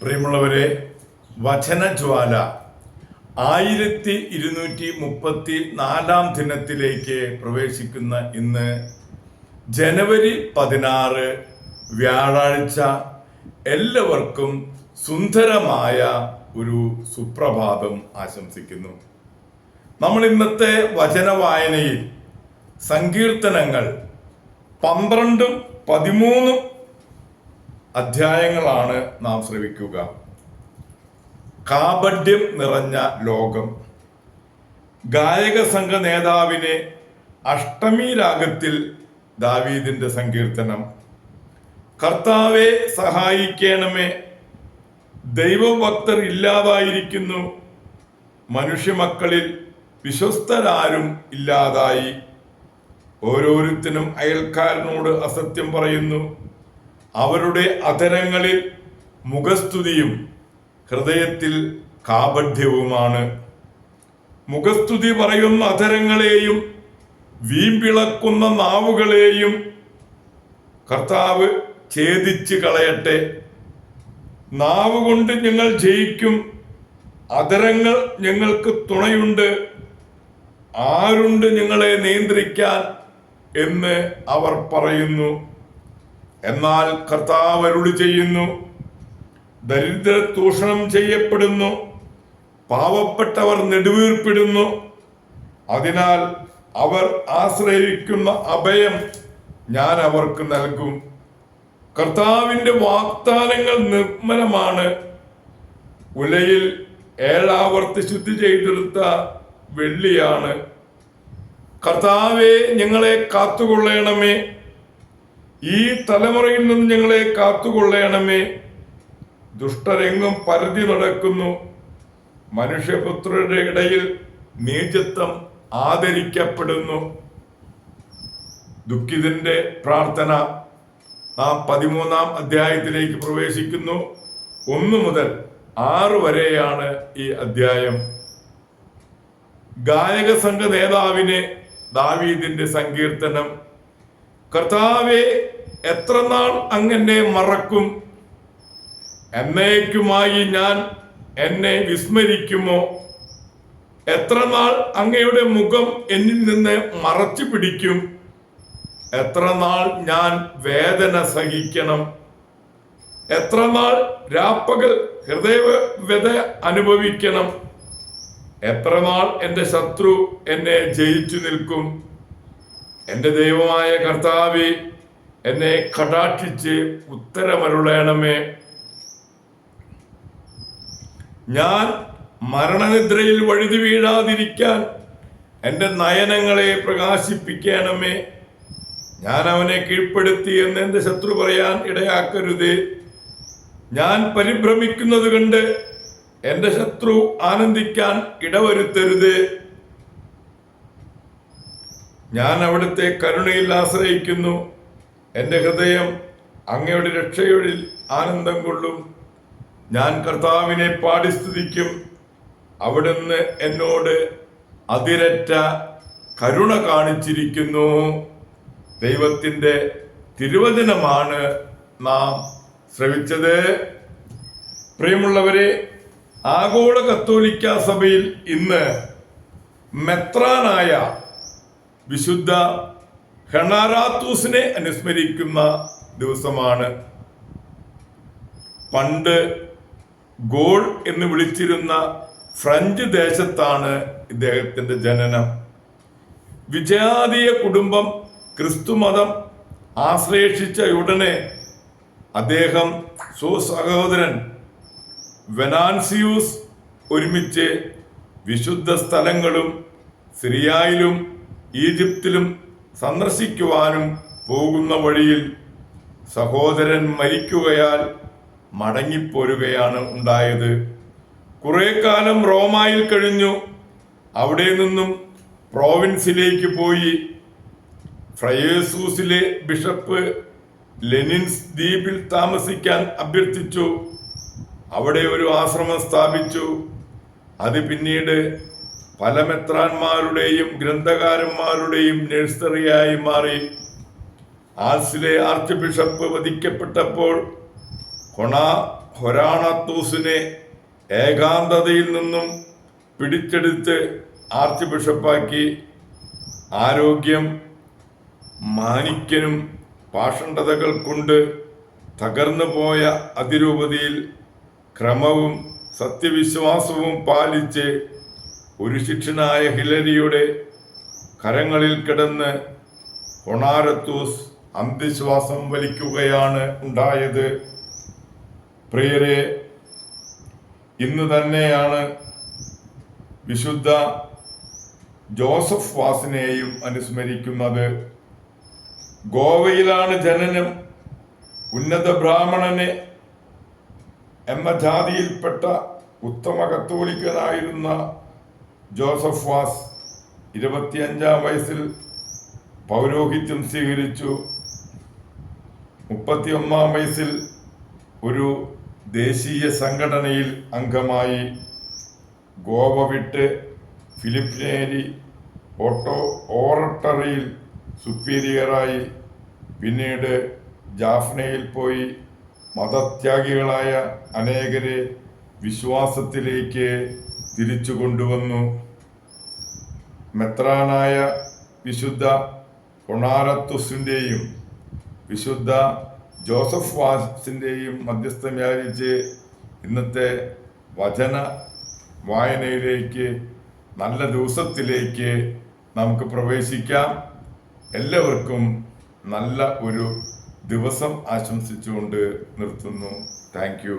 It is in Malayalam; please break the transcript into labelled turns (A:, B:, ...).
A: പ്രിയമുള്ളവരെ, വചനജ്വാല 1234 ദിനത്തിലേക്ക് പ്രവേശിക്കുന്ന ഇന്ന് ജനുവരി 16 വ്യാഴാഴ്ച എല്ലാവർക്കും സുന്ദരമായ ഒരു സുപ്രഭാതം ആശംസിക്കുന്നു. നമ്മൾ ഇന്നത്തെ വചന വായനയിൽ സങ്കീർത്തനങ്ങൾ 12, 13 അധ്യായങ്ങളാണ് നാം ശ്രവിക്കുക. കാപഢ്യം നിറഞ്ഞ ലോകം. ഗായക സംഘ നേതാവിനെ അഷ്ടമി രാഗത്തിൽ ദാവീദിന്റെ സങ്കീർത്തനം. കർത്താവെ സഹായിക്കണമേ, ദൈവഭക്തർ ഇല്ലാതായിരിക്കുന്നു, മനുഷ്യമക്കളിൽ വിശ്വസ്തരാരും ഇല്ലാതായി. ഓരോരുത്തരും അയൽക്കാരനോട് അസത്യം പറയുന്നു, അവരുടെ അധരങ്ങളിൽ മുഖസ്തുതിയും ഹൃദയത്തിൽ കാപഢ്യവുമാണ്. മുഖസ്തുതി പറയുന്ന അധരങ്ങളെയും വീമ്പിളക്കുന്ന നാവുകളെയും കർത്താവ് ഛേദിച്ച് കളയട്ടെ. നാവ് കൊണ്ട് ഞങ്ങൾ ജയിക്കും, അധരങ്ങൾ ഞങ്ങൾക്ക് തുണയുണ്ട്, ആരുണ്ട് ഞങ്ങളെ നിയന്ത്രിക്കാൻ എന്ന് അവർ പറയുന്നു. എന്നാൽ കർത്താവ് അരുളി ചെയ്യുന്നു, ദരിദ്രർ ചൂഷണം ചെയ്യപ്പെടുന്നു, പാവപ്പെട്ടവർ നെടുവീർപ്പിടുന്നു. അതിനാൽ അവർ ആശ്രയിക്കുന്ന അഭയം ഞാൻ അവർക്ക് നൽകും. കർത്താവിന്റെ വാഗ്ദാനങ്ങൾ നിർമ്മലമാണ്. ഉലയിൽ 7 ആവർത്തി ശുദ്ധി ചെയ്തെടുത്ത വെള്ളിയാണ്. കർത്താവെ, ഞങ്ങളെ കാത്തുകൊള്ളണമേ, ഈ തലമുറയിൽ നിന്ന് ഞങ്ങളെ കാത്തുകൊള്ളണമേ. ദുഷ്ടരെങ്ങും പരതി നടക്കുന്നു, മനുഷ്യപുത്രരുടെ ഇടയിൽ നീചത്വം ആദരിക്കപ്പെടുന്നു. ദുഃഖിതന്റെ പ്രാർത്ഥന. നാം 13 അധ്യായത്തിലേക്ക് പ്രവേശിക്കുന്നു. 1 മുതൽ 6 വരെയാണ് ഈ അധ്യായം. ഗായക സംഘ നേതാവിനെ ദാവീദിന്റെ സങ്കീർത്തനം. കർത്താവെ, എത്ര നാൾ അങ്ങനെ മറക്കും? എന്നേക്കുമായി ഞാൻ എന്നെ വിസ്മരിക്കുമോ? എത്ര നാൾ അങ്ങയുടെ മുഖം എന്നിൽ നിന്ന് മറച്ചു പിടിക്കും? എത്ര നാൾ ഞാൻ വേദന സഹിക്കണം? എത്ര നാൾ രാപ്പകൽ ഹൃദയവ്യഥ അനുഭവിക്കണം? എത്ര നാൾ എൻ്റെ ശത്രു എന്നെ ജയിച്ചു നിൽക്കും? എൻ്റെ ദൈവമായ കർത്താവേ, എന്നെ കടാക്ഷിച്ച് ഉത്തരമരുളണമേ. ഞാൻ മരണനിദ്രയിൽ വഴുതി വീഴാതിരിക്കാൻ എൻ്റെ നയനങ്ങളെ പ്രകാശിപ്പിക്കണമേ. ഞാൻ അവനെ കീഴ്പ്പെടുത്തി എന്ന് എൻ്റെ ശത്രു പറയാൻ ഇടയാക്കരുതേ. ഞാൻ പരിഭ്രമിക്കുന്നത് കണ്ട് എൻ്റെ ശത്രു ആനന്ദിക്കാൻ ഇടവരുത്തരുതേ. ഞാൻ അവിടുത്തെ കരുണയിൽ ആശ്രയിക്കുന്നു. എൻ്റെ ഹൃദയം അങ്ങയുടെ രക്ഷയിൽ ആനന്ദം കൊള്ളും. ഞാൻ കർത്താവിനെ പാടി സ്തുതിക്കും. അവിടുന്ന് എന്നോട് അതിരറ്റ കരുണ കാണിച്ചിരിക്കുന്നു. ദൈവത്തിൻ്റെ തിരുവചനമാണ് നാം ശ്രവിച്ചത്. പ്രിയമുള്ളവരെ, ആഗോള കത്തോലിക്ക സഭയിൽ ഇന്ന് മെത്രാനായ വിശുദ്ധ ഹെണാറാത്തൂസിനെ അനുസ്മരിക്കുന്ന ദിവസമാണ്. പണ്ട് ഗോൾ എന്ന് വിളിച്ചിരുന്ന ഫ്രഞ്ച് ദേശത്താണ് ഇദ്ദേഹത്തിന്റെ ജനനം. വിജയാതീയ കുടുംബം ക്രിസ്തുമതം ആശ്ലേഷിച്ച ഉടനെ അദ്ദേഹം സ്വസഹോദരൻ വെനാൻസിയൂസ് ഒരുമിച്ച് വിശുദ്ധ സ്ഥലങ്ങളും സിറിയയിലും ഈജിപ്തിലും സന്ദർശിക്കുവാനും പോകുന്ന വഴിയിൽ സഹോദരൻ മരിക്കുകയാൽ മടങ്ങിപ്പോരുകയാണ് ഉണ്ടായത്. കുറെ കാലം റോമായിൽ കഴിഞ്ഞു. അവിടെ നിന്നും പ്രോവിൻസിലേക്ക് പോയി. ഫ്രയേസൂസിലെ ബിഷപ്പ് ലെനിൻസ് ദ്വീപിൽ താമസിക്കാൻ അഭ്യർത്ഥിച്ചു. അവിടെ ഒരു ആശ്രമം സ്ഥാപിച്ചു. അത് പിന്നീട് പല മെത്രാന്മാരുടെയും ഗ്രന്ഥകാരന്മാരുടെയും നഴ്സറിയായി മാറി. ആർസിലെ ആർച്ച് ബിഷപ്പ് വധിക്കപ്പെട്ടപ്പോൾ ഹൊരാണത്തൂസിനെ ഏകാന്തതയിൽ നിന്നും പിടിച്ചെടുത്ത് ആർച്ച് ബിഷപ്പാക്കി. ആരോഗ്യം മാനിക്കനും പാഷണ്ഡതകൾ കൊണ്ട് തകർന്നു പോയ അതിരൂപതയിൽ ക്രമവും സത്യവിശ്വാസവും പാലിച്ച് ഒരു ശിഷ്യനായ ഹിലരിയുടെ കരങ്ങളിൽ കിടന്ന് ഹൊണാരത്തൂസ് അന്ത്യശ്വാസം വലിക്കുകയാണ് ഉണ്ടായത്. പ്രിയരെ, ഇന്ന് തന്നെയാണ് വിശുദ്ധ ജോസഫ് വാസിനെയും അനുസ്മരിക്കുന്നത്. ഗോവയിലാണ് ജനനം. ഉന്നത ബ്രാഹ്മണനെ എന്ന ജാതിയിൽപ്പെട്ട ഉത്തമ കത്തോലിക്കനായിരുന്ന ജോസഫ് വാസ് 25-ാം വയസ്സിൽ പൗരോഹിത്യം സ്വീകരിച്ചു. 31-ാം വയസ്സിൽ ഒരു ദേശീയ സംഘടനയിൽ അംഗമായി. ഗോവ വിട്ട് ഫിലിപ്പ് നേരി ഓറട്ടറിയിൽ സുപ്പീരിയറായി. പിന്നീട് ജാഫ്നയിൽ പോയി മതത്യാഗികളായ അനേകരെ വിശ്വാസത്തിലേക്ക് തിരിച്ചു കൊണ്ടുവന്നു. മെത്രാനായ വിശുദ്ധ ഹൊണാരത്തുസിൻ്റെയും വിശുദ്ധ ജോസഫ് വാസിൻ്റെയും മധ്യസ്ഥം യാചിച്ച് ഇന്നത്തെ വചന വായനയിലേക്ക്, നല്ല ദിവസത്തിലേക്ക് നമുക്ക് പ്രവേശിക്കാം. എല്ലാവർക്കും നല്ല ഒരു ദിവസം ആശംസിച്ചുകൊണ്ട് നിർത്തുന്നു. Thank you.